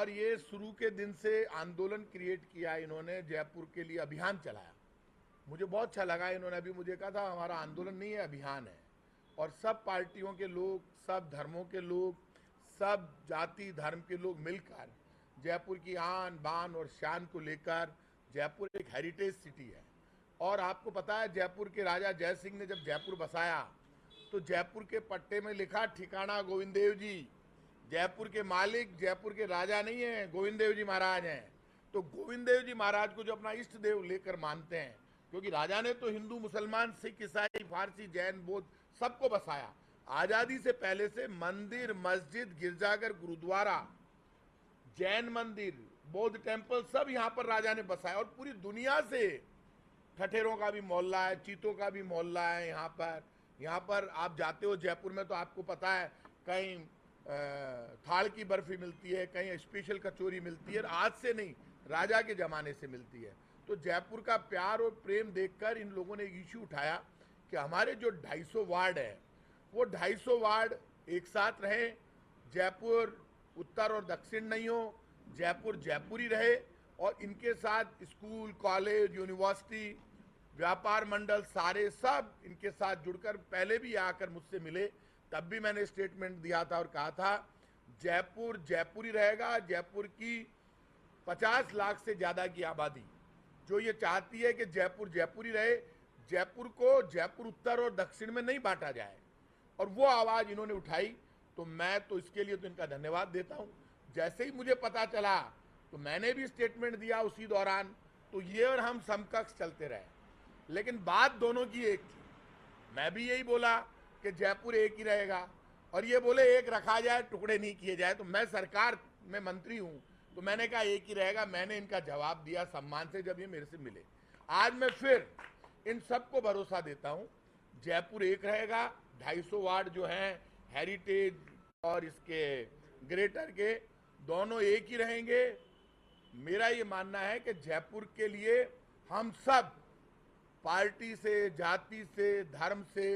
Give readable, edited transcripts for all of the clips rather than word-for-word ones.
और ये शुरू के दिन से आंदोलन क्रिएट किया इन्होंने, जयपुर के लिए अभियान चलाया। मुझे बहुत अच्छा लगा, इन्होंने अभी मुझे कहा था हमारा आंदोलन नहीं है, अभियान है। और सब पार्टियों के लोग, सब धर्मों के लोग, सब जाति धर्म के लोग मिलकर जयपुर की आन बान और शान को लेकर, जयपुर एक हेरिटेज सिटी है। और आपको पता है जयपुर के राजा जय सिंह ने जब जयपुर बसाया तो जयपुर के पट्टे में लिखा ठिकाना गोविंद देव जी। जयपुर के मालिक जयपुर के राजा नहीं है, गोविंद देव जी महाराज हैं। तो गोविंद देव जी महाराज को जो अपना इष्ट देव लेकर मानते हैं, क्योंकि राजा ने तो हिंदू मुसलमान सिख ईसाई फारसी जैन बौद्ध सबको बसाया। आजादी से पहले से मंदिर मस्जिद गिरजाघर गुरुद्वारा जैन मंदिर बौद्ध टेम्पल सब यहाँ पर राजा ने बसाया। और पूरी दुनिया से ठठेरों का भी मोहल्ला है, चीतों का भी मोहल्ला है यहाँ पर। यहाँ पर आप जाते हो जयपुर में तो आपको पता है कहीं थाल की बर्फी मिलती है, कहीं स्पेशल कचौरी मिलती है। आज से नहीं, राजा के ज़माने से मिलती है। तो जयपुर का प्यार और प्रेम देखकर इन लोगों ने एक इशू उठाया कि हमारे जो 250 वार्ड है वो 250 वार्ड एक साथ रहें, जयपुर उत्तर और दक्षिण नहीं हो, जयपुर जयपुरी रहे। और इनके साथ स्कूल कॉलेज यूनिवर्सिटी व्यापार मंडल सारे सब इनके साथ जुड़कर, पहले भी आकर मुझसे मिले, तब भी मैंने स्टेटमेंट दिया था और कहा था जयपुर जयपुरी रहेगा। जयपुर की 50 लाख से ज़्यादा की आबादी जो ये चाहती है कि जयपुर जयपुरी रहे, जयपुर को जयपुर उत्तर और दक्षिण में नहीं बांटा जाए, और वो आवाज़ इन्होंने उठाई। तो मैं तो इसके लिए तो इनका धन्यवाद देता हूँ। जैसे ही मुझे पता चला तो मैंने भी स्टेटमेंट दिया उसी दौरान। तो ये और हम समकक्ष चलते रहे, लेकिन बात दोनों की एक थी। मैं भी यही बोला कि जयपुर एक ही रहेगा, और ये बोले एक रखा जाए, टुकड़े नहीं किए जाए। तो मैं सरकार में मंत्री हूँ, तो मैंने कहा एक ही रहेगा। मैंने इनका जवाब दिया सम्मान से जब ये मेरे से मिले। आज मैं फिर इन सबको भरोसा देता हूँ, जयपुर एक रहेगा। 250 वार्ड जो हैं हेरिटेज और इसके ग्रेटर के, दोनों एक ही रहेंगे। मेरा ये मानना है कि जयपुर के लिए हम सब पार्टी से, जाति से, धर्म से,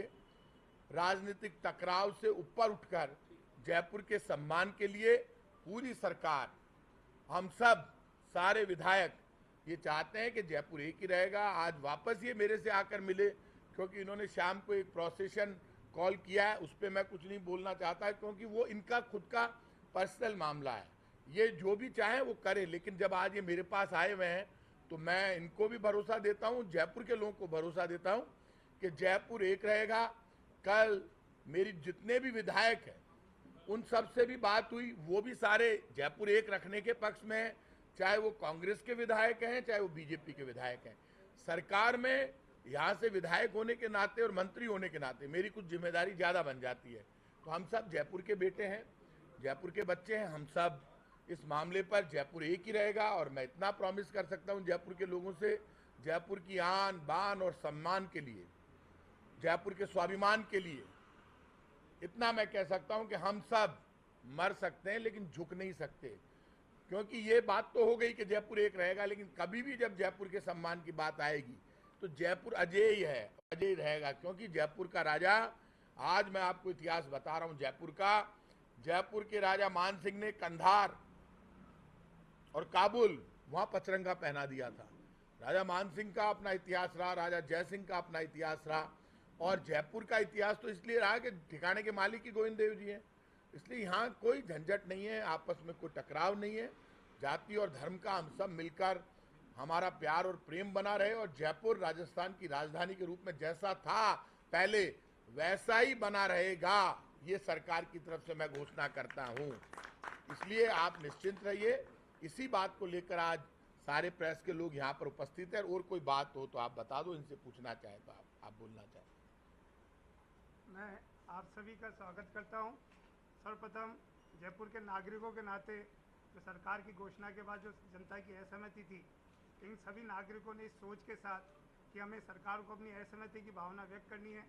राजनीतिक टकराव से ऊपर उठकर जयपुर के सम्मान के लिए पूरी सरकार, हम सब सारे विधायक ये चाहते हैं कि जयपुर एक ही रहेगा। आज वापस ये मेरे से आकर मिले, क्योंकि इन्होंने शाम को एक प्रोसेशन कॉल किया है, उस पर मैं कुछ नहीं बोलना चाहता, क्योंकि वो इनका खुद का पर्सनल मामला है। ये जो भी चाहे वो करे, लेकिन जब आज ये मेरे पास आए हुए हैं तो मैं इनको भी भरोसा देता हूँ, जयपुर के लोगों को भरोसा देता हूँ कि जयपुर एक रहेगा। कल मेरी जितने भी विधायक हैं उन सब से भी बात हुई, वो भी सारे जयपुर एक रखने के पक्ष में हैं, चाहे वो कांग्रेस के विधायक हैं चाहे वो बीजेपी के विधायक हैं। सरकार में यहाँ से विधायक होने के नाते और मंत्री होने के नाते मेरी कुछ जिम्मेदारी ज़्यादा बन जाती है। तो हम सब जयपुर के बेटे हैं, जयपुर के बच्चे हैं, हम सब इस मामले पर जयपुर एक ही रहेगा। और मैं इतना प्रॉमिस कर सकता हूँ जयपुर के लोगों से, जयपुर की आन बान और सम्मान के लिए, जयपुर के स्वाभिमान के लिए इतना मैं कह सकता हूं कि हम सब मर सकते हैं लेकिन झुक नहीं सकते। क्योंकि ये बात तो हो गई कि जयपुर एक रहेगा, लेकिन कभी भी जब जयपुर के सम्मान की बात आएगी तो जयपुर अजेय है, अजेय रहेगा। क्योंकि जयपुर का राजा, आज मैं आपको इतिहास बता रहा हूं जयपुर का, जयपुर के राजा मान सिंह ने कंधार और काबुल वहां पचरंगा पहना दिया था। राजा मान सिंह का अपना इतिहास रहा, राजा जय सिंह का अपना इतिहास रहा, और जयपुर का इतिहास तो इसलिए रहा कि ठिकाने के मालिक ही गोविंद देव जी हैं। इसलिए यहाँ कोई झंझट नहीं है, आपस में कोई टकराव नहीं है। जाति और धर्म का हम सब मिलकर हमारा प्यार और प्रेम बना रहे, और जयपुर राजस्थान की राजधानी के रूप में जैसा था पहले वैसा ही बना रहेगा, ये सरकार की तरफ से मैं घोषणा करता हूँ। इसलिए आप निश्चिंत रहिए। इसी बात को लेकर आज सारे प्रेस के लोग यहाँ पर उपस्थित हैं, और कोई बात हो तो आप बता दो, इनसे पूछना चाहे तो आप बोलना चाहें। मैं आप सभी का स्वागत करता हूं। सर्वप्रथम जयपुर के नागरिकों के नाते जो सरकार की घोषणा के बाद जो जनता की असहमति थी, इन सभी नागरिकों ने इस सोच के साथ कि हमें सरकार को अपनी असहमति की भावना व्यक्त करनी है,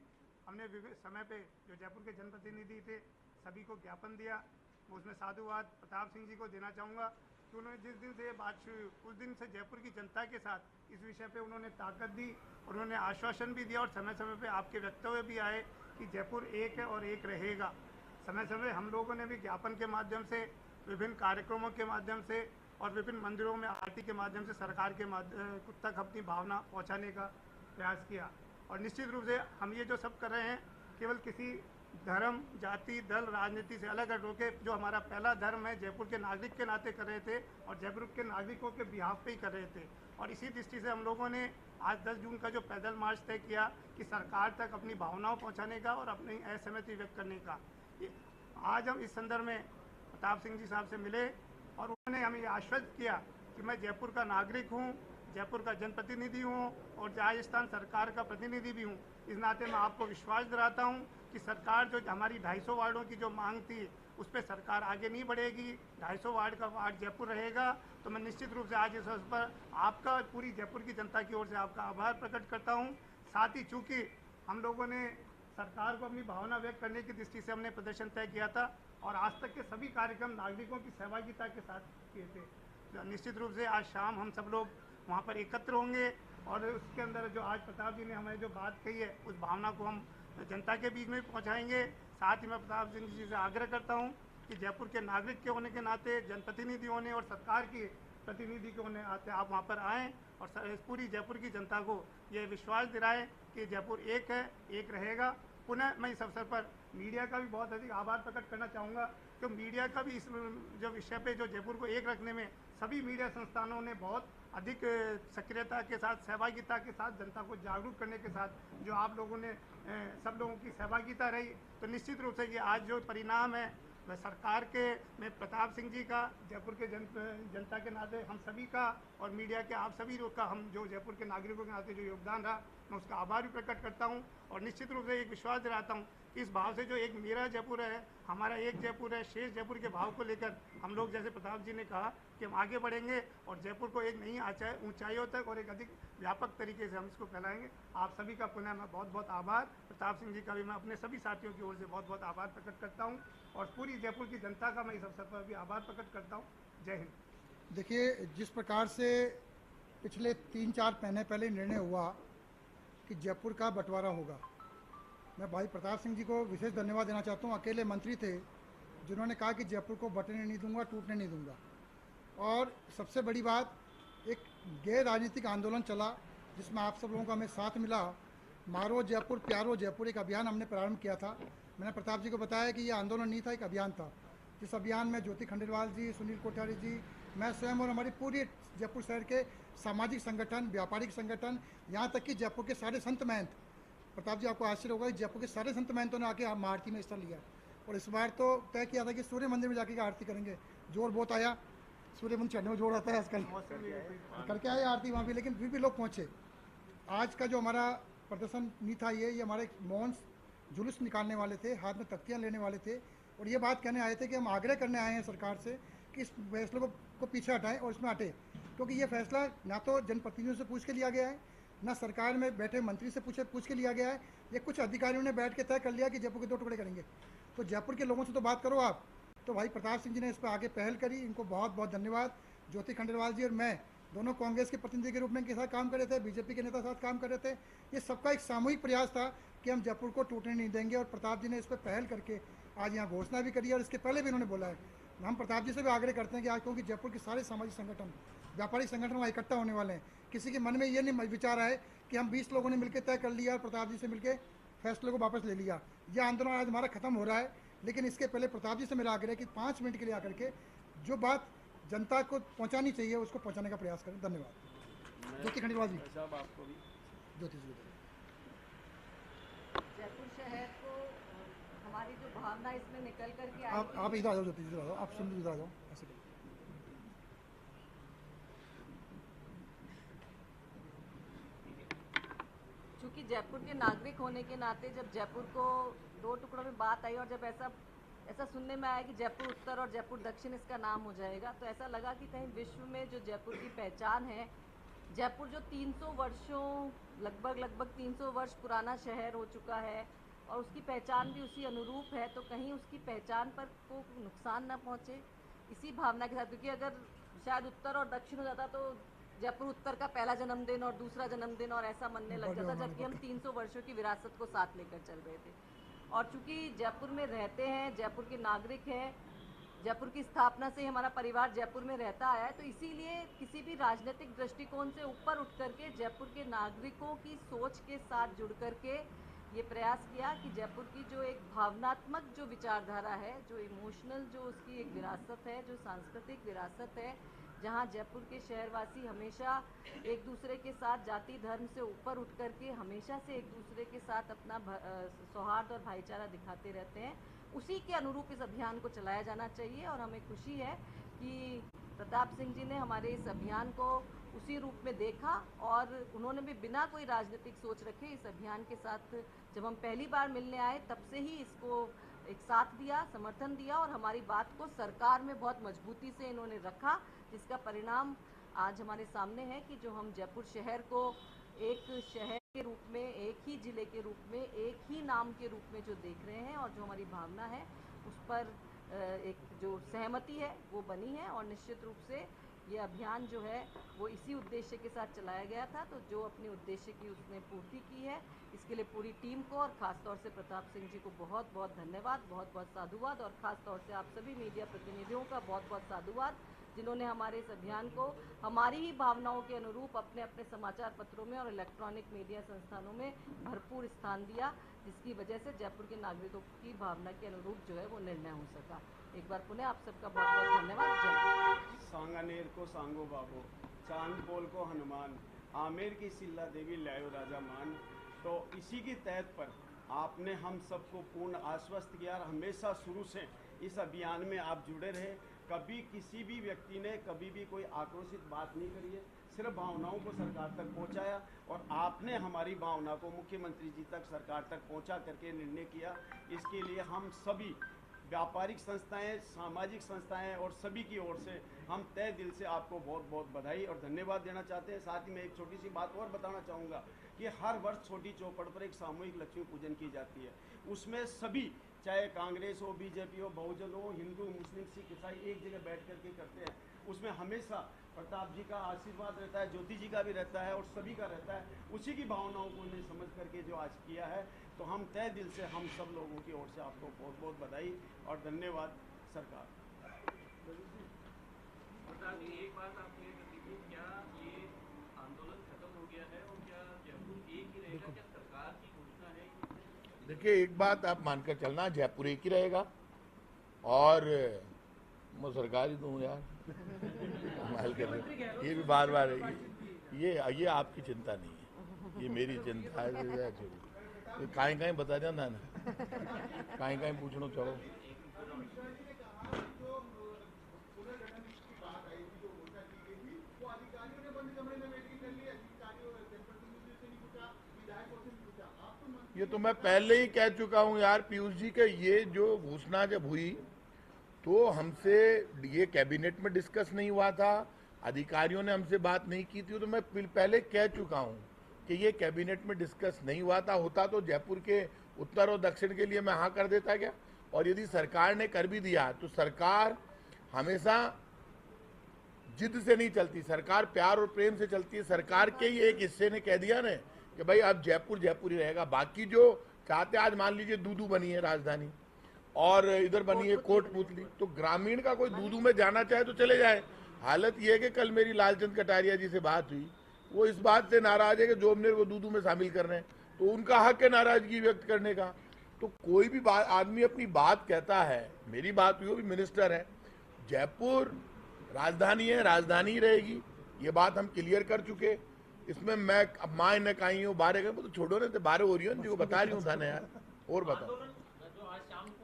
हमने समय पे जो जयपुर के जनप्रतिनिधि थे सभी को ज्ञापन दिया। मैं उसमें साधुवाद प्रताप सिंह जी को देना चाहूँगा कि उन्होंने जिस दिन से ये बात शुरू हुई उस दिन से जयपुर की जनता के साथ इस विषय पे उन्होंने ताकत दी, और उन्होंने आश्वासन भी दिया, और समय समय पे आपके वक्तव्य भी आए कि जयपुर एक है और एक रहेगा। समय समय हम लोगों ने भी ज्ञापन के माध्यम से विभिन्न कार्यक्रमों के माध्यम से और विभिन्न मंदिरों में आरती के माध्यम से सरकार के तक अपनी भावना पहुंचाने का प्रयास किया। और निश्चित रूप से हम ये जो सब कर रहे हैं केवल किसी धर्म, जाति, दल, राजनीति से अलग हट होकर जो हमारा पहला धर्म है जयपुर के नागरिक के नाते कर रहे थे और जयपुर के नागरिकों के बिहाफ पे ही कर रहे थे। और इसी दृष्टि से हम लोगों ने आज 10 जून का जो पैदल मार्च तय किया कि सरकार तक अपनी भावनाओं पहुंचाने का और अपनी असहमति व्यक्त करने का। आज हम इस संदर्भ में प्रताप सिंह जी साहब से मिले और उन्होंने हमें आश्वस्त किया कि मैं जयपुर का नागरिक हूँ, जयपुर का जनप्रतिनिधि हूँ और राजस्थान सरकार का प्रतिनिधि भी हूँ। इस नाते मैं आपको विश्वास दिलाता हूँ कि सरकार जो हमारी 250 वार्डों की जो मांग थी उस पर सरकार आगे नहीं बढ़ेगी। 250 वार्ड का वार्ड जयपुर रहेगा। तो मैं निश्चित रूप से आज इस अवसर पर आपका, पूरी जयपुर की जनता की ओर से आपका आभार प्रकट करता हूँ। साथ ही चूँकि हम लोगों ने सरकार को अपनी भावना व्यक्त करने की दृष्टि से हमने प्रदर्शन तय किया था और आज तक के सभी कार्यक्रम नागरिकों की सहभागिता के साथ किए थे। निश्चित रूप से आज शाम हम सब लोग वहाँ पर एकत्र होंगे और उसके अंदर जो आज प्रताप जी ने हमें जो बात कही है उस भावना को हम जनता के बीच में पहुँचाएंगे। साथ ही मैं प्रताप सिंह जी से आग्रह करता हूँ कि जयपुर के नागरिक के होने के नाते, जनप्रतिनिधि होने और सरकार के प्रतिनिधि के होने नाते आप वहाँ पर आएँ और पूरी जयपुर की जनता को ये विश्वास दिलाएं कि जयपुर एक है, एक रहेगा। पुनः मैं इस अवसर पर मीडिया का भी बहुत अधिक आभार प्रकट करना चाहूँगा क्योंकि मीडिया का भी इस जो विषय पे जो जयपुर को एक रखने में सभी मीडिया संस्थानों ने बहुत अधिक सक्रियता के साथ, सहभागिता के साथ, जनता को जागरूक करने के साथ जो आप लोगों ने सब लोगों की सहभागिता रही। तो निश्चित रूप से ये आज जो परिणाम है वह सरकार के में प्रताप सिंह जी का, जयपुर के जनता के नाते हम सभी का और मीडिया के आप सभी लोग का, हम जो जयपुर के नागरिकों के नाते जो योगदान रहा मैं उसका आभार भी प्रकट करता हूं। और निश्चित रूप से एक विश्वास दिलाता हूं कि इस भाव से जो एक मेरा जयपुर है, हमारा एक जयपुर है, शेष जयपुर के भाव को लेकर हम लोग, जैसे प्रताप जी ने कहा कि हम आगे बढ़ेंगे और जयपुर को एक नई ऊंचाइयों तक और एक अधिक व्यापक तरीके से हम इसको फैलाएंगे। आप सभी का पुनः मैं बहुत बहुत आभार, प्रताप सिंह जी का भी मैं अपने सभी साथियों की ओर से बहुत बहुत आभार प्रकट करता हूँ और पूरी जयपुर की जनता का मैं इस अवसर पर भी आभार प्रकट करता हूँ। जय हिंद। देखिए, जिस प्रकार से पिछले 3-4 महीने पहले निर्णय हुआ कि जयपुर का बंटवारा होगा, मैं भाई प्रताप सिंह जी को विशेष धन्यवाद देना चाहता हूँ। अकेले मंत्री थे जिन्होंने कहा कि जयपुर को बंटने नहीं दूंगा, टूटने नहीं दूंगा। और सबसे बड़ी बात, एक गैर राजनीतिक आंदोलन चला जिसमें आप सब लोगों का हमें साथ मिला। मारो जयपुर, प्यारो जयपुर एक अभियान हमने प्रारंभ किया था। मैंने प्रताप जी को बताया कि ये आंदोलन नहीं था, एक अभियान था। जिस अभियान में ज्योति खंडेलवाल जी, सुनील कोठारी जी, मैं स्वयं और हमारी पूरी जयपुर शहर के सामाजिक संगठन, व्यापारिक संगठन, यहाँ तक कि जयपुर के सारे संत महंत, प्रताप जी आपको आश्चर्य होगा कि जयपुर के सारे संत महंतों ने आके आरती में हिस्सा लिया। और इस बार तो तय किया था कि सूर्य मंदिर में जाके आरती करेंगे। जोर बहुत आया, सूर्य मंदिर चढ़ने में जोर आता है आजकल, करके आए आरती वहाँ भी, लेकिन फिर भी लोग पहुँचे। आज का जो हमारा प्रदर्शन नहीं था, ये हमारे मौन जुलूस निकालने वाले थे, हाथ में तख्तियाँ लेने वाले थे और ये बात कहने आए थे कि हम आग्रह करने आए हैं सरकार से कि इस फैसले को पीछे हटाएं और इसमें हटे, क्योंकि ये फैसला ना तो जनप्रतिनिधियों से पूछ के लिया गया है, ना सरकार में बैठे मंत्री से पूछ के लिया गया है। ये कुछ अधिकारियों ने बैठ के तय कर लिया कि जयपुर के 2 टुकड़े करेंगे। तो जयपुर के लोगों से तो बात करो आप। तो भाई प्रताप सिंह जी ने इस पर आगे पहल करी, इनको बहुत बहुत धन्यवाद। ज्योति खंडेलवाल जी और मैं दोनों कांग्रेस के प्रतिनिधि के रूप में इनके साथ काम कर रहे थे, बीजेपी के नेता साथ काम कर रहे थे। ये सबका एक सामूहिक प्रयास था कि हम जयपुर को टूटने नहीं देंगे और प्रताप जी ने इस पर पहल करके आज यहाँ घोषणा भी करी और इसके पहले भी इन्होंने बोला है। हम प्रताप जी से भी आग्रह करते हैं कि आज क्योंकि जयपुर के सारे सामाजिक संगठन, व्यापारिक संगठन वहाँ इकट्ठा होने वाले हैं, किसी के मन में ये नहीं विचार आए कि हम 20 लोगों ने मिलकर तय कर लिया और प्रताप जी से मिलकर फैसले को वापस ले लिया। यह आंदोलन आज हमारा खत्म हो रहा है, लेकिन इसके पहले प्रताप जी से मेरा आग्रह है कि 5 मिनट के लिए आकर के जो बात जनता को पहुँचानी चाहिए उसको पहुँचाने का प्रयास करें। धन्यवाद। ज्योति खंडेलवाल जी। ज्योति जी, जयपुर शहर को हमारी जो भावना इसमें निकल करके आप इधर आ जाओ, ज्योति जी इधर आ जाओ, आप सुन इधर आ जाओ, ऐसे करो। चूँकि जयपुर के नागरिक होने के नाते जब जयपुर को 2 टुकड़ों में बात आई और जब ऐसा सुनने में आया कि जयपुर उत्तर और जयपुर दक्षिण इसका नाम हो जाएगा, तो ऐसा लगा कि कहीं विश्व में जो जयपुर की पहचान है, जयपुर जो 300 वर्षों लगभग 300 वर्ष पुराना शहर हो चुका है और उसकी पहचान भी उसी अनुरूप है, तो कहीं उसकी पहचान पर को नुकसान ना पहुँचे, इसी भावना के साथ। क्योंकि अगर शायद उत्तर और दक्षिण हो जाता तो जयपुर उत्तर का पहला जन्मदिन और दूसरा जन्मदिन और ऐसा मनने लग जाता, जबकि हम 300 वर्षों की विरासत को साथ लेकर चल रहे थे। और चूंकि जयपुर में रहते हैं, जयपुर के नागरिक हैं, जयपुर की स्थापना से ही हमारा परिवार जयपुर में रहता आया है, तो इसीलिए किसी भी राजनीतिक दृष्टिकोण से ऊपर उठ करके जयपुर के नागरिकों की सोच के साथ जुड़ करके ये प्रयास किया कि जयपुर की जो एक भावनात्मक जो विचारधारा है, जो इमोशनल जो उसकी एक विरासत है, जो सांस्कृतिक विरासत है, जहाँ जयपुर के शहरवासी हमेशा एक दूसरे के साथ जाति धर्म से ऊपर उठ करके हमेशा से एक दूसरे के साथ अपना सौहार्द और भाईचारा दिखाते रहते हैं, उसी के अनुरूप इस अभियान को चलाया जाना चाहिए। और हमें खुशी है कि प्रताप सिंह जी ने हमारे इस अभियान को उसी रूप में देखा और उन्होंने भी बिना कोई राजनीतिक सोच रखे इस अभियान के साथ, जब हम पहली बार मिलने आए तब से ही इसको एक साथ दिया, समर्थन दिया और हमारी बात को सरकार में बहुत मजबूती से इन्होंने रखा, जिसका परिणाम आज हमारे सामने है कि जो हम जयपुर शहर को एक शहर के रूप में, एक ही जिले के रूप में, एक ही नाम के रूप में जो देख रहे हैं और जो हमारी भावना है उस पर एक जो सहमति है वो बनी है। और निश्चित रूप से ये अभियान जो है वो इसी उद्देश्य के साथ चलाया गया था, तो जो अपने उद्देश्य की उसने पूर्ति की है, इसके लिए पूरी टीम को और ख़ास तौर से प्रताप सिंह जी को बहुत बहुत धन्यवाद, बहुत बहुत साधुवाद। और ख़ास तौर से आप सभी मीडिया प्रतिनिधियों का बहुत बहुत साधुवाद, जिन्होंने हमारे इस अभियान को हमारी ही भावनाओं के अनुरूप अपने अपने समाचार पत्रों में और इलेक्ट्रॉनिक मीडिया संस्थानों में भरपूर स्थान दिया, जिसकी वजह से जयपुर के नागरिकों की भावना के अनुरूप जो है वो निर्णय हो सका। एक बार पुनः आप सबका बहुत बहुत धन्यवाद। जय। सांगानेर को सांगो बाबो, चांद पोल को हनुमान, आमेर की सिल्ला देवी लायो राजा मान। तो इसी की तहत पर आपने हम सबको पूर्ण आश्वस्त किया और हमेशा शुरू से इस अभियान में आप जुड़े रहे। कभी किसी भी व्यक्ति ने कभी भी कोई आक्रोशित बात नहीं करी है, सिर्फ भावनाओं को सरकार तक पहुंचाया और आपने हमारी भावना को मुख्यमंत्री जी तक, सरकार तक पहुंचा करके निर्णय किया। इसके लिए हम सभी व्यापारिक संस्थाएं, सामाजिक संस्थाएं और सभी की ओर से हम तहे दिल से आपको बहुत बहुत बधाई और धन्यवाद देना चाहते हैं। साथ ही मैं एक छोटी सी बात और बताना चाहूँगा कि हर वर्ष छोटी चौपड़ पर एक सामूहिक लक्ष्मी पूजन की जाती है। उसमें सभी, चाहे कांग्रेस हो, बीजेपी हो, बहुजन हो, हिंदू, मुस्लिम, सिख, ईसाई एक जगह बैठ करके करते हैं। उसमें हमेशा प्रताप जी का आशीर्वाद रहता है, ज्योति जी का भी रहता है और सभी का रहता है। उसी की भावनाओं को उन्हें समझ करके जो आज किया है, तो हम तहे दिल से हम सब लोगों की ओर से आपको बहुत बहुत बधाई और धन्यवाद सरकार। एक बात आप क्लियर कर दीजिए, क्या ये आंदोलन खत्म हो गया है और क्या जयपुर एक ही रहेगा? क्या सरकार की घोषणा है? देखिए, एक बात आप मानकर चलना, जयपुर एक ही रहेगा और मैं सरकार ही दूँ यार कमाल कर रहे, ये भी बार बार ये आपकी चिंता नहीं है, ये मेरी चिंता है। कहीं बता जाना ना, कहीं पूछना चलो। ये तो मैं पहले ही कह चुका हूं यार पीयूष जी के, ये जो घोषणा जब हुई तो हमसे ये कैबिनेट में डिस्कस नहीं हुआ था, अधिकारियों ने हमसे बात नहीं की थी, तो मैं पहले कह चुका हूं कि ये कैबिनेट में डिस्कस नहीं हुआ था। होता तो जयपुर के उत्तर और दक्षिण के लिए मैं हाँ कर देता क्या, और यदि सरकार ने कर भी दिया तो सरकार हमेशा जिद से नहीं चलती, सरकार प्यार और प्रेम से चलती है। सरकार के ही एक हिस्से ने कह दिया ना कि भाई अब जयपुर जयपुर ही रहेगा, बाकी जो चाहते, आज मान लीजिए दूदू बनी है राजधानी और इधर बनी है कोटपुतली, तो ग्रामीण का कोई दूदू में जाना चाहे तो चले जाए। हालत यह है कि कल मेरी लालचंद कटारिया जी से बात हुई, वो इस बात से नाराज है कि जोबनेर को दूदू में शामिल कर रहे हैं, तो उनका हक है नाराजगी व्यक्त करने का। तो कोई भी आदमी अपनी बात कहता है, मेरी बात हुई, वो भी मिनिस्टर है, जयपुर राजधानी है, राजधानी ही रहेगी, ये बात हम क्लियर कर चुके। इसमें मैं अब माँ न कहीं हूँ बारह गए, तो छोड़ो ना, बारह हो रही हो जो बता रही हूँ था ना यार, और बताओ।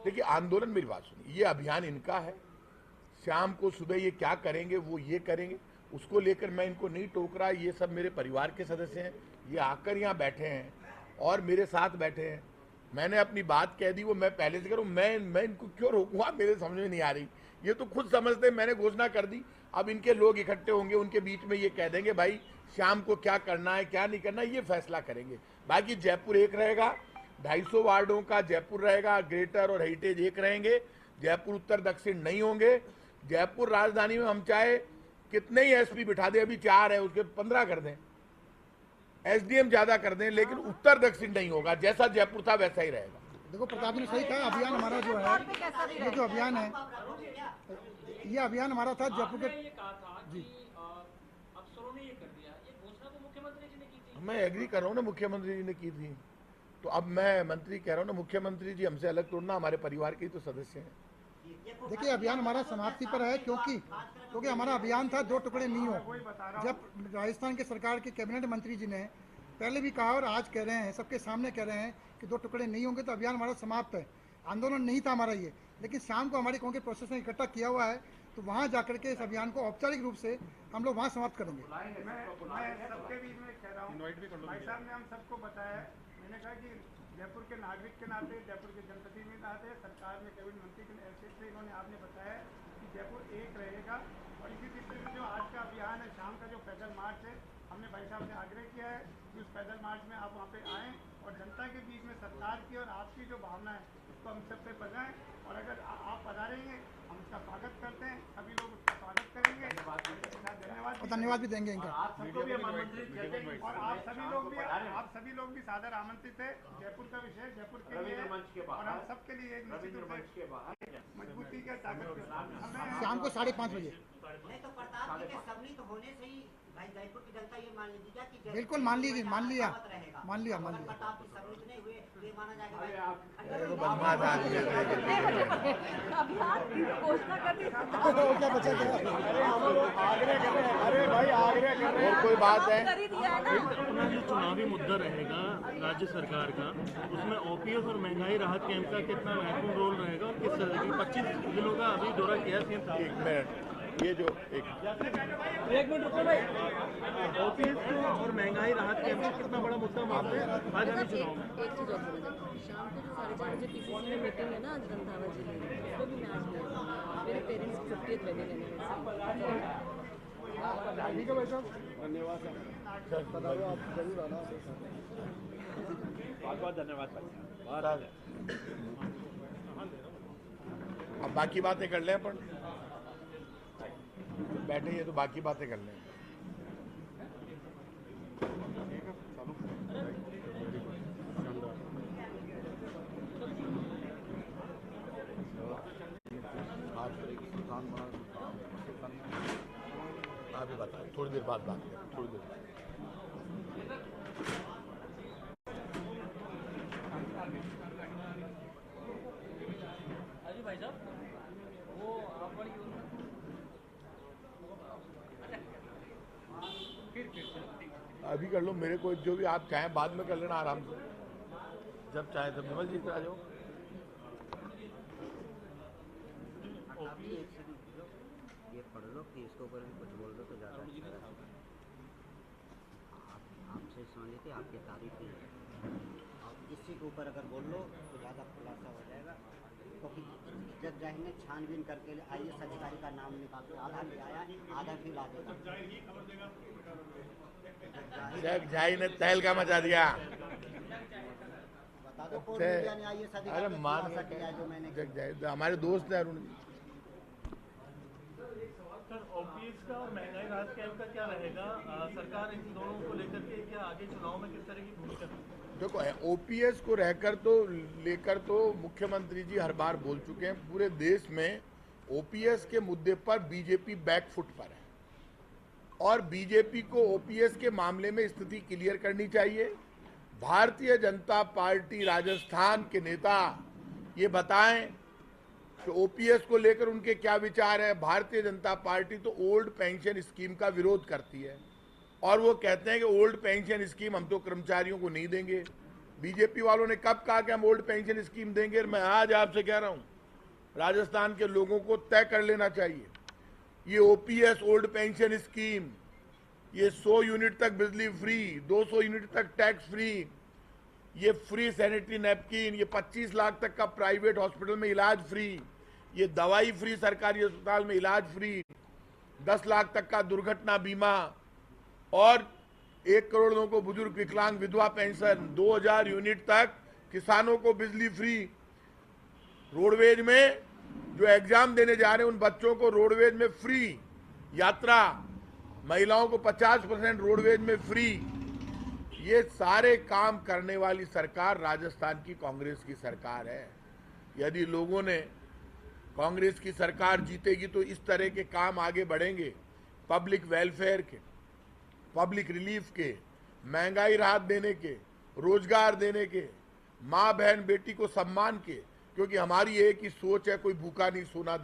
देखिए आंदोलन, मेरी बात सुनिए, ये अभियान इनका है, शाम को सुबह ये क्या करेंगे वो ये करेंगे, उसको लेकर मैं इनको नहीं टोक रहा। ये सब मेरे परिवार के सदस्य हैं, ये आकर यहाँ बैठे हैं और मेरे साथ बैठे हैं। मैंने अपनी बात कह दी, वो मैं पहले से करूँ, मैं इनको क्यों रोकूंगा, मेरे समझ में नहीं आ रही। ये तो खुद समझते, मैंने घोषणा कर दी, अब इनके लोग इकट्ठे होंगे, उनके बीच में ये कह देंगे भाई शाम को क्या करना है क्या नहीं करना है, ये फैसला करेंगे। बाकी जयपुर एक रहेगा, 250 वार्डों का जयपुर रहेगा, ग्रेटर और हेरिटेज एक रहेंगे, जयपुर उत्तर दक्षिण नहीं होंगे। जयपुर राजधानी में हम चाहे कितने ही एसपी बिठा दें, अभी 4 है, उसके 15 कर दें, एसडीएम ज्यादा कर दें, लेकिन उत्तर दक्षिण नहीं होगा, जैसा जयपुर था वैसा ही रहेगा। देखो प्रताप जी ने सही कहा, अभियान हमारा जो है, ये जो अभियान है ये अभियान हमारा था जयपुर आपने के। ये कहा था कि अफसरों ने ये कर दिया, ये घोषणा तो मुख्यमंत्री जी ने की थी। मैं एग्री कर रहा हूँ ना, मुख्यमंत्री जी ने की थी, तो अब मैं मंत्री कह रहा हूँ ना, मुख्यमंत्री जी हमसे अलग तोड़ना, हमारे परिवार के ही तो सदस्य हैं। देखिए अभियान हमारा समाप्ति पर है, क्योंकि हमारा अभियान था 2 टुकड़े नहीं हो। जब राजस्थान के सरकार के कैबिनेट मंत्री जी ने पहले भी कहा और आज कह रहे हैं, सबके सामने कह रहे हैं कि 2 टुकड़े नहीं होंगे, तो अभियान हमारा समाप्त है। आंदोलन नहीं था हमारा ये, लेकिन शाम को हमारे कांग्रेस प्रोसेस ने इकट्ठा किया हुआ है, तो वहाँ जाकर के इस अभियान को औपचारिक रूप से हम लोग वहाँ समाप्त करेंगे। मैं सबके बीच में कह रहा हूँ, भाई साहब ने हम सबको बताया है। मैंने कहा कि जयपुर के नागरिक के नाते, जयपुर के जनप्रतिनिधि के नाते, सरकार में कैबिनेट मंत्री के ऐसे से इन्होंने आपने बताया कि जयपुर एक रहेगा। और इसी तरीके से जो आज का अभियान है, शाम का जो पैदल मार्च है, हमने भाई साहब से आग्रह किया है कि उस पैदल मार्च में आप वहाँ पे आएँ और जनता के बीच में सरकार की और आपकी जो भावना है उसको हम सब पे बताएं। और अगर आप पधारेंगे हम उसका स्वागत करते हैं, सभी लोग उसका स्वागत करेंगे। धन्यवाद भी देंगे इनका। और आप सभी लोग भी सादर आमंत्रित है। जयपुर का विषय जयपुर के लिए और हम सबके लिए एक निश्चित रूप से मजबूती के ताकत शाम को 5:30 बजे। नहीं तो प्रताप जी के सम्मिलित होने से ही भाई जयपुर की जनता ये मान लीजिएगा कि बिल्कुल मान लिया प्रताप जी सम्मिलित नहीं हुए ये माना जाएगा अभियान की घोषणा कर दी। क्या बचा और कोई बात है? कर ही दिया है ना। अपना जो चुनावी मुद्दा रहेगा राज्य सरकार का, उसमें ओपीएस और महंगाई राहत कैंप का कितना महत्वपूर्ण रोल रहेगा और किस तरह की 25 जिलों का अभी दौरा किया सीएम साहब। एक मिनट, ये जो एक मिनट रुको भाई, ओपीएस और महंगाई राहत कैंप का कितना बड़ा मुद्दा मानते हैं आगामी चुनाव में? एक चीज और बोलना चाहती हूँ, शाम को जो 4:30 बजे पीसीसी में मीटिंग है ना आज रंधावा जिले में, उसमें भी मैं आज गई। मेरे पेरेंट्स की 50th वेडिंग एनिवर्सरी। बहुत धन्यवाद। अब बाकी बातें कर लें अपन, बैठे हैं तो बाकी बातें कर लें। आप भी बताएं, थोड़ी देर बाद बात करें, थोड़ी देर। अजी भाई साहब, वो आप वाली अभी कर लो, मेरे को जो भी आप चाहें बाद में कर लेना आराम से, जब चाहे तब। विमल जी आ जाओ। ये पढ़ लो कि इसके ऊपर कुछ बोल दो तो ज़्यादा अच्छा रहेगा। आपसे सुनी थी, आपकी तारीफ की आप इसी के ऊपर अगर बोल लो तो ज़्यादा खुलासा हो जाएगा। क्योंकि जज जाहिर ने छानबीन करके IAS अधिकारी का नाम निकाल के आधा ले आया, आधा फिर आ देगा। जग जाई ने तहल का मचा दिया। बता दो कौन मीडिया ने IAS अधिकारी अरे का मान खुलासा किया है जो मैंने जग जाए, हमारे दोस्त हैं अरुण जी। सर, ओपीएस का और महंगाई राहत कैंप का क्या रहेगा? सरकार इन दोनों को लेकर के क्या आगे चुनाव में किस तरह की भूमिका? देखो, ओपीएस को लेकर तो मुख्यमंत्री जी हर बार बोल चुके हैं, पूरे देश में ओपीएस के मुद्दे पर बीजेपी बैकफुट पर है और बीजेपी को ओपीएस के मामले में स्थिति क्लियर करनी चाहिए। भारतीय जनता पार्टी राजस्थान के नेता ये बताएं कि ओपीएस को लेकर उनके क्या विचार है। भारतीय जनता पार्टी तो ओल्ड पेंशन स्कीम का विरोध करती है और वो कहते हैं कि ओल्ड पेंशन स्कीम हम तो कर्मचारियों को नहीं देंगे। बीजेपी वालों ने कब कहा कि हम ओल्ड पेंशन स्कीम देंगे? मैं आज आपसे कह रहा हूं, राजस्थान के लोगों को तय कर लेना चाहिए, ये ओपीएस ओल्ड पेंशन स्कीम, ये 100 यूनिट तक बिजली फ्री, 200 यूनिट तक टैक्स फ्री, ये फ्री सैनिटरी नैपकिन, ये 25 लाख तक का प्राइवेट हॉस्पिटल में इलाज फ्री, ये दवाई फ्री सरकारी अस्पताल में इलाज फ्री, 10 लाख तक का दुर्घटना बीमा और 1 करोड़ लोगों को बुजुर्ग विकलांग विधवा पेंशन, 2000 यूनिट तक किसानों को बिजली फ्री। रोडवेज में जो एग्जाम देने जा रहे हैं उन बच्चों को रोडवेज में फ्री यात्रा, महिलाओं को 50% रोडवेज में फ्री। ये सारे काम करने वाली सरकार राजस्थान की कांग्रेस की सरकार है। यदि लोगों ने कांग्रेस की सरकार जीतेगी तो इस तरह के काम आगे बढ़ेंगे, पब्लिक वेलफेयर के, पब्लिक रिलीफ के, महंगाई राहत देने के, रोजगार देने के, माँ बहन बेटी को सम्मान के, क्योंकि हमारी एक ही सोच है, कोई भूखा नहीं सोना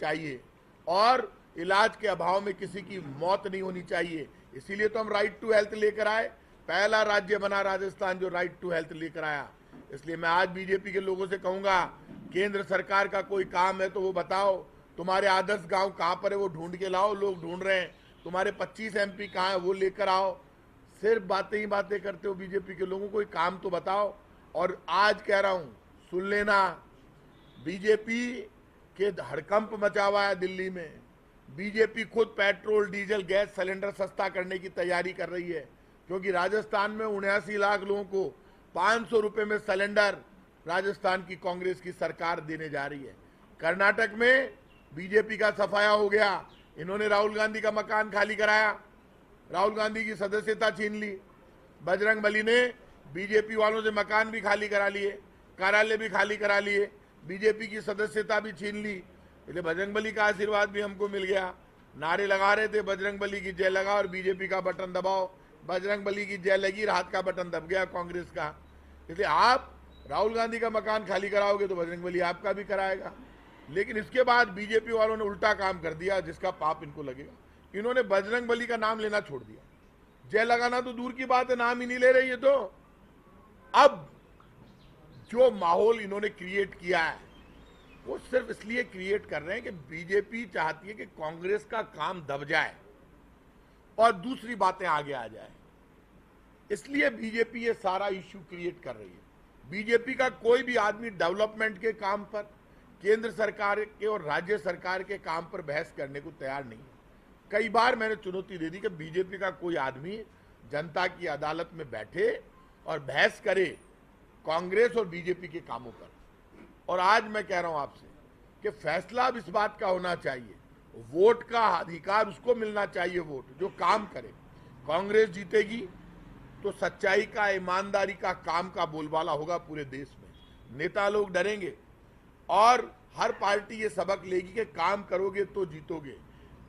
चाहिए और इलाज के अभाव में किसी की मौत नहीं होनी चाहिए। इसीलिए तो हम राइट टू हेल्थ लेकर आए, पहला राज्य बना राजस्थान जो राइट टू हेल्थ लेकर आया। इसलिए मैं आज बीजेपी के लोगों से कहूंगा, केंद्र सरकार का कोई काम है तो वो बताओ, तुम्हारे आदर्श गांव कहां पर है वो ढूंढ के लाओ, लोग ढूंढ रहे हैं, तुम्हारे 25 MP कहां है वो लेकर आओ। सिर्फ बातें ही बातें करते हो बीजेपी के लोगों, कोई काम तो बताओ। और आज कह रहा हूं, सुन लेना, बीजेपी के हड़कंप मचा हुआ है दिल्ली में। बीजेपी खुद पेट्रोल डीजल गैस सिलेंडर सस्ता करने की तैयारी कर रही है, क्योंकि राजस्थान में 79 लाख लोगों को 500 रुपए में सिलेंडर राजस्थान की कांग्रेस की सरकार देने जा रही है। कर्नाटक में बीजेपी का सफाया हो गया, इन्होंने राहुल गांधी का मकान खाली कराया, राहुल गांधी की सदस्यता छीन ली। बजरंगबली ने बीजेपी वालों से मकान भी खाली करा लिए, कार्यालय भी खाली करा लिए, बीजेपी की सदस्यता भी छीन ली। इसलिए बजरंगबली का आशीर्वाद भी हमको मिल गया। नारे लगा रहे थे बजरंगबली की जय लगाओ और बीजेपी का बटन दबाओ, बजरंगबली की जय लगी, राहत का बटन दब गया कांग्रेस का। इसलिए आप राहुल गांधी का मकान खाली कराओगे तो बजरंगबली आपका भी कराएगा। लेकिन इसके बाद बीजेपी वालों ने उल्टा काम कर दिया, जिसका पाप इनको लगेगा। इन्होंने बजरंगबली का नाम लेना छोड़ दिया, जय लगाना तो दूर की बात है, नाम ही नहीं ले रही है। तो अब जो माहौल इन्होंने क्रिएट किया है वो सिर्फ इसलिए क्रिएट कर रहे हैं कि बीजेपी चाहती है कि कांग्रेस का काम दब जाए और दूसरी बातें आगे आ जाए। इसलिए बीजेपी ये सारा इश्यू क्रिएट कर रही है। बीजेपी का कोई भी आदमी डेवलपमेंट के काम पर, केंद्र सरकार के और राज्य सरकार के काम पर बहस करने को तैयार नहीं है। कई बार मैंने चुनौती दे दी कि बीजेपी का कोई आदमी जनता की अदालत में बैठे और बहस करे कांग्रेस और बीजेपी के कामों पर। और आज मैं कह रहा हूं आपसे कि फैसला अब इस बात का होना चाहिए, वोट का अधिकार उसको मिलना चाहिए, वोट जो काम करे। कांग्रेस जीतेगी तो सच्चाई का, ईमानदारी का, काम का बोलबाला होगा पूरे देश में। नेता लोग डरेंगे और हर पार्टी ये सबक लेगी कि काम करोगे तो जीतोगे,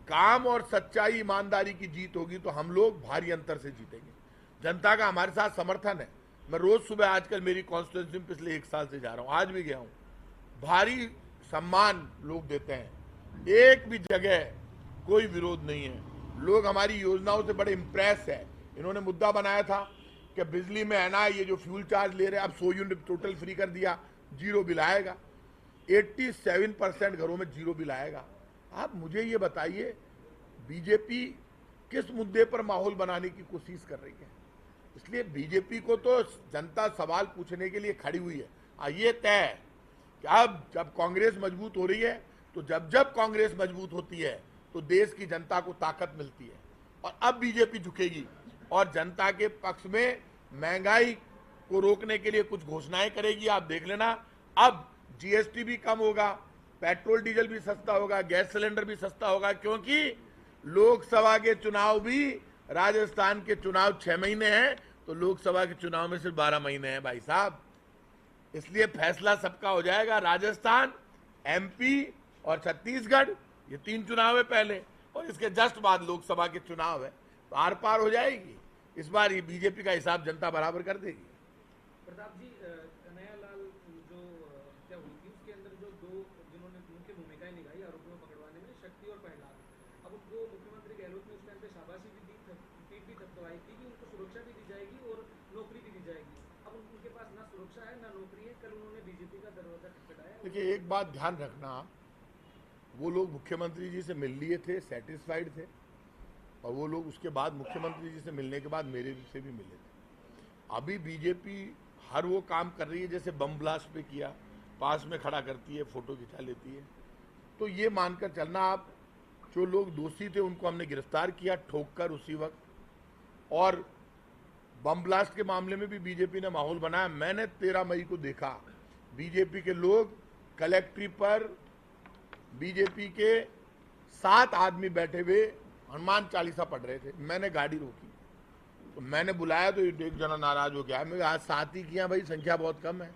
काम और सच्चाई ईमानदारी की जीत होगी तो हम लोग भारी अंतर से जीतेंगे। जनता का हमारे साथ समर्थन है। मैं रोज सुबह, आजकल मेरी कॉन्स्टिट्यूंसी में पिछले 1 साल से जा रहा हूं, आज भी गया हूं, भारी सम्मान लोग देते हैं, एक भी जगह कोई विरोध नहीं है। लोग हमारी योजनाओं से बड़े इंप्रेस है। इन्होंने मुद्दा बनाया था कि बिजली में है ना ये जो फ्यूल चार्ज ले रहे हैं, अब 100 यूनिट टोटल फ्री कर दिया, 0 बिल आएगा। 87% घरों में 0 बिल आएगा। आप मुझे ये बताइए, बीजेपी किस मुद्दे पर माहौल बनाने की कोशिश कर रही है? इसलिए बीजेपी को तो जनता सवाल पूछने के लिए खड़ी हुई है। ये तय है कि अब जब कांग्रेस मजबूत हो रही है, तो जब जब कांग्रेस मजबूत होती है तो देश की जनता को ताकत मिलती है। और अब बीजेपी झुकेगी और जनता के पक्ष में महंगाई को रोकने के लिए कुछ घोषणाएं करेगी। आप देख लेना, अब जीएसटी भी कम होगा, पेट्रोल डीजल भी सस्ता होगा, गैस सिलेंडर भी सस्ता होगा, क्योंकि लोकसभा के चुनाव भी, राजस्थान के चुनाव 6 महीने हैं तो लोकसभा के चुनाव में सिर्फ 12 महीने हैं भाई साहब। इसलिए फैसला सबका हो जाएगा। राजस्थान, MP और छत्तीसगढ़, ये 3 चुनाव है पहले, और इसके जस्ट बाद लोकसभा के चुनाव है, तो आर पार हो जाएगी। इस बार ये बीजेपी का हिसाब जनता बराबर कर देगी। प्रताप जी, कन्हैयालाल जो हत्या हुई थी उसके अंदर जो 2 जिन्होंने मुख्य भूमिकाएं निभाई आरोपियों को पकड़वाने में, शक्ति और प्रहलाद, अब उनको मुख्यमंत्री गहलोत ने उस टाइम पे शाबाशी भी दी, पीठ भी थपथपाई थी कि उनको सुरक्षा भी दी जाएगी और नौकरी भी दी जाएगी। अब उनके पास ना सुरक्षा है ना नौकरी है। कल उन्होंने बीजेपी का दरवाजा खटखटाया। देखिए, एक बात ध्यान रखना, वो लोग मुख्यमंत्री जी से मिल लिए थे, सेटिस्फाइड थे, और वो लोग उसके बाद मुख्यमंत्री जी से मिलने के बाद मेरे से भी मिले थे। अभी बीजेपी हर वो काम कर रही है, जैसे बम ब्लास्ट पे किया, पास में खड़ा करती है, फोटो खिंचा लेती है। तो ये मानकर चलना आप, जो लोग दोषी थे उनको हमने गिरफ्तार किया ठोक कर उसी वक्त, और बम ब्लास्ट के मामले में भी बीजेपी ने माहौल बनाया। मैंने 13 मई को देखा बीजेपी के लोग कलेक्ट्रेट पर, बीजेपी के 7 आदमी बैठे हुए हनुमान चालीसा पढ़ रहे थे। मैंने गाड़ी रोकी तो मैंने बुलाया तो एक जना नाराज हो गया। मैं आज 7 ही किया भाई, संख्या बहुत कम है।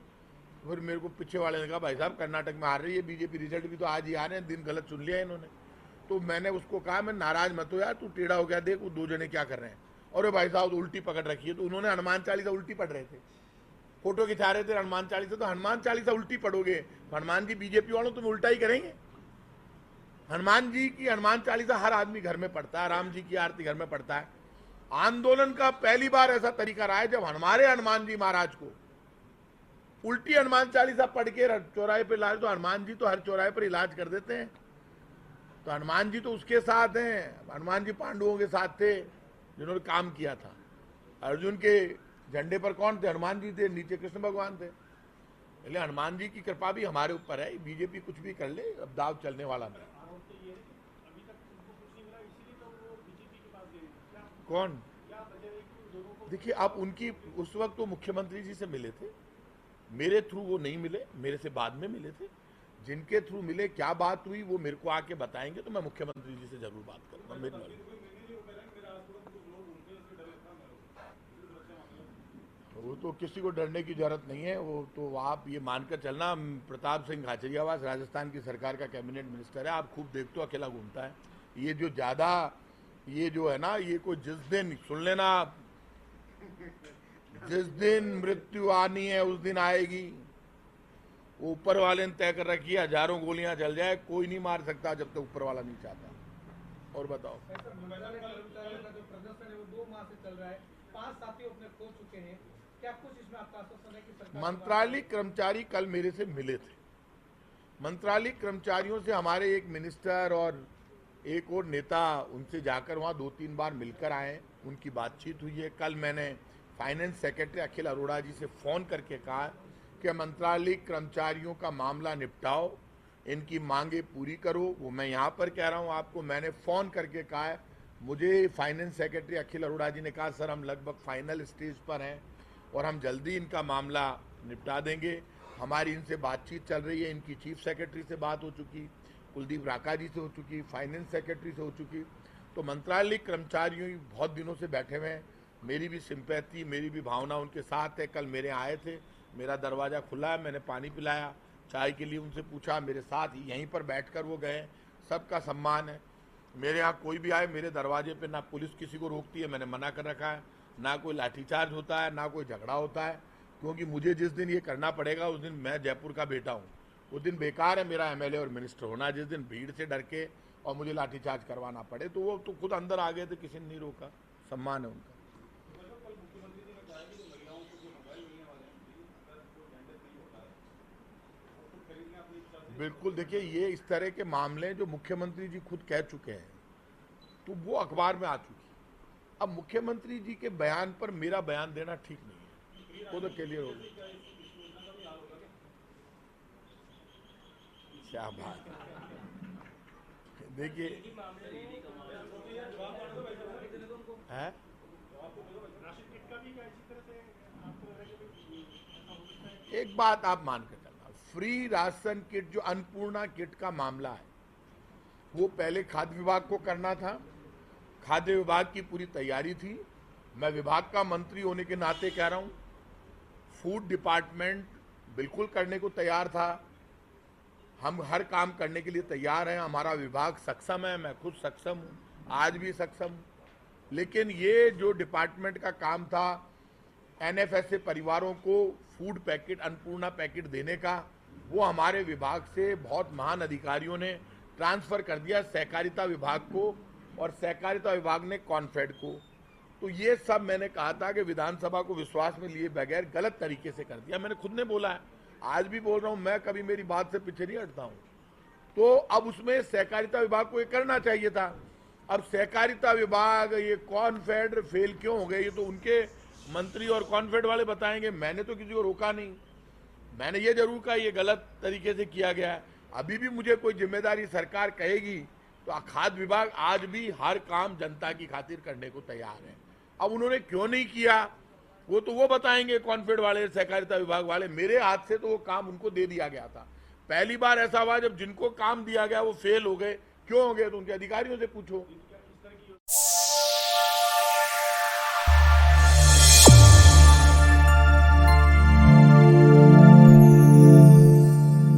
फिर मेरे को पीछे वाले ने कहा भाई साहब कर्नाटक में हार रही है बीजेपी, रिजल्ट भी तो आज ही आ रहे हैं, दिन गलत चुन लिया इन्होंने। तो मैंने उसको कहा मैं नाराज मत हो यार, तू टेढ़ा हो गया, देख वो दो जने क्या कर रहे हैं। और भाई साहब तो उल्टी पकड़ रखी है। तो उन्होंने हनुमान चालीसा उल्टी पढ़ रहे थे, फोटो खिंचा रहे थे हनुमान चालीसा। तो हनुमान चालीसा उल्टी पढ़ोगे तो हनुमान जी बीजेपी वालों तुम उल्टा ही करेंगे। हनुमान जी की हनुमान चालीसा हर आदमी घर में पढ़ता है, राम जी की आरती घर में पढ़ता है। आंदोलन का पहली बार ऐसा तरीका रहा है जब हमारे हनुमान जी महाराज को उल्टी हनुमान चालीसा पढ़ के चौराहे पर लाए। तो हनुमान जी तो हर चौराहे पर इलाज कर देते हैं। तो हनुमान जी तो उसके साथ हैं, हनुमान जी पांडवों के साथ थे जिन्होंने काम किया था। अर्जुन के झंडे पर कौन थे? हनुमान जी थे, नीचे कृष्ण भगवान थे। इसलिए हनुमान जी की कृपा भी हमारे ऊपर है। बीजेपी कुछ भी कर ले, अब दाव चलने वाला नहीं। कौन? देखिए अब उनकी उस वक्त तो मुख्यमंत्री जी से मिले थे, मेरे थ्रू वो नहीं मिले, मेरे से बाद में मिले थे। जिनके थ्रू मिले क्या बात हुई वो मेरे को आके बताएंगे तो मैं मुख्यमंत्री जी से जरूर बात करूंगा। मेरे वो तो किसी को डरने की जरूरत नहीं है। वो तो आप ये मानकर चलना, प्रताप सिंह खाचरियावास राजस्थान की सरकार का कैबिनेट मिनिस्टर है। आप खूब देखते हो, अकेला घूमता है। ये जो ज्यादा ये जो है ना, ये कोई जिस दिन सुन लेना, जिस दिन मृत्यु आनी है उस दिन आएगी। वो ऊपर वाले ने तय कर रखी है, हजारों गोलियां चल जाए कोई नहीं मार सकता जब तक ऊपर वाला नहीं चाहता। और बताओ। कर्मचारियों का जो प्रदर्शन है वो 2 माह से चल रहा है, 5 साथी अपने खो चुके हैं। क्या कुछ इसमें आपका आश्वासन है कि सरकार? मंत्रालय कर्मचारी कल मेरे से मिले थे। मंत्रालय कर्मचारियों से हमारे एक मिनिस्टर और एक और नेता उनसे जाकर वहाँ 2-3 बार मिलकर आए, उनकी बातचीत हुई है। कल मैंने फाइनेंस सेक्रेटरी अखिल अरोड़ा जी से फ़ोन करके कहा कि मंत्रालय कर्मचारियों का मामला निपटाओ, इनकी मांगे पूरी करो। वो मैं यहाँ पर कह रहा हूँ आपको, मैंने फ़ोन करके कहा है। मुझे फाइनेंस सेक्रेटरी अखिल अरोड़ा जी ने कहा सर हम लगभग फाइनल स्टेज पर हैं और हम जल्दी इनका मामला निपटा देंगे। हमारी इनसे बातचीत चल रही है, इनकी चीफ सेक्रेटरी से बात हो चुकी, कुलदीप राका जी से हो चुकी, फाइनेंस सेक्रेटरी से हो चुकी। तो मंत्रालय कर्मचारियों बहुत दिनों से बैठे हुए हैं। मेरी भी सिंपैथी, मेरी भी भावना उनके साथ है। कल मेरे आए थे, मेरा दरवाज़ा खुला है, मैंने पानी पिलाया, चाय के लिए उनसे पूछा, मेरे साथ यहीं पर बैठकर वो गए। सबका सम्मान है। मेरे यहाँ कोई भी आए, मेरे दरवाजे पे ना पुलिस किसी को रोकती है, मैंने मना कर रखा है, ना कोई लाठीचार्ज होता है, ना कोई झगड़ा होता है। क्योंकि मुझे जिस दिन ये करना पड़ेगा उस दिन मैं जयपुर का बेटा हूँ, उस दिन बेकार है मेरा एमएलए और मिनिस्टर होना। जिस दिन भीड़ से डर के और मुझे लाठीचार्ज करवाना पड़े, तो वो तो खुद अंदर आ गए थे, किसी ने नहीं रोका। सम्मान है उनका। बिल्कुल, देखिए ये इस तरह के मामले जो मुख्यमंत्री जी खुद कह चुके हैं तो वो अखबार में आ चुकी। अब मुख्यमंत्री जी के बयान पर मेरा बयान देना ठीक नहीं है, वो तो क्लियर हो गया। क्या बात देखिए है। एक बात आप मान कर चलना, फ्री राशन किट जो अन्नपूर्णा किट का मामला है वो पहले खाद्य विभाग को करना था। खाद्य विभाग की पूरी तैयारी थी। मैं विभाग का मंत्री होने के नाते कह रहा हूं, फूड डिपार्टमेंट बिल्कुल करने को तैयार था। हम हर काम करने के लिए तैयार हैं, हमारा विभाग सक्षम है, मैं खुद सक्षम हूँ, आज भी सक्षम हूँ। लेकिन ये जो डिपार्टमेंट का काम था एनएफएसए परिवारों को फूड पैकेट, अन्नपूर्णा पैकेट देने का, वो हमारे विभाग से बहुत महान अधिकारियों ने ट्रांसफर कर दिया सहकारिता विभाग को, और सहकारिता विभाग ने कॉन्फेड को। तो ये सब मैंने कहा था कि विधानसभा को विश्वास में लिए बगैर गलत तरीके से कर दिया। मैंने खुद ने बोला है, आज भी बोल रहा हूं, मैं कभी मेरी बात से पीछे नहीं हटता हूं। तो अब उसमें सहकारिता विभाग को ये करना चाहिए था। अब सहकारिता विभाग ये कॉन्फेड फेल क्यों हो गए, ये तो उनके मंत्री और कॉन्फेड वाले बताएंगे। मैंने तो किसी को रोका नहीं। मैंने ये जरूर कहा ये गलत तरीके से किया गया है। अभी भी मुझे कोई जिम्मेदारी सरकार कहेगी तो खाद्य विभाग आज भी हर काम जनता की खातिर करने को तैयार है। अब उन्होंने क्यों नहीं किया वो बताएंगे कॉन्फेड वाले, सहकारिता विभाग वाले। मेरे हाथ से तो वो काम उनको दे दिया गया था। पहली बार ऐसा हुआ जब जिनको काम दिया गया वो फेल हो गए। क्यों हो गए तो उनके अधिकारियों से पूछो।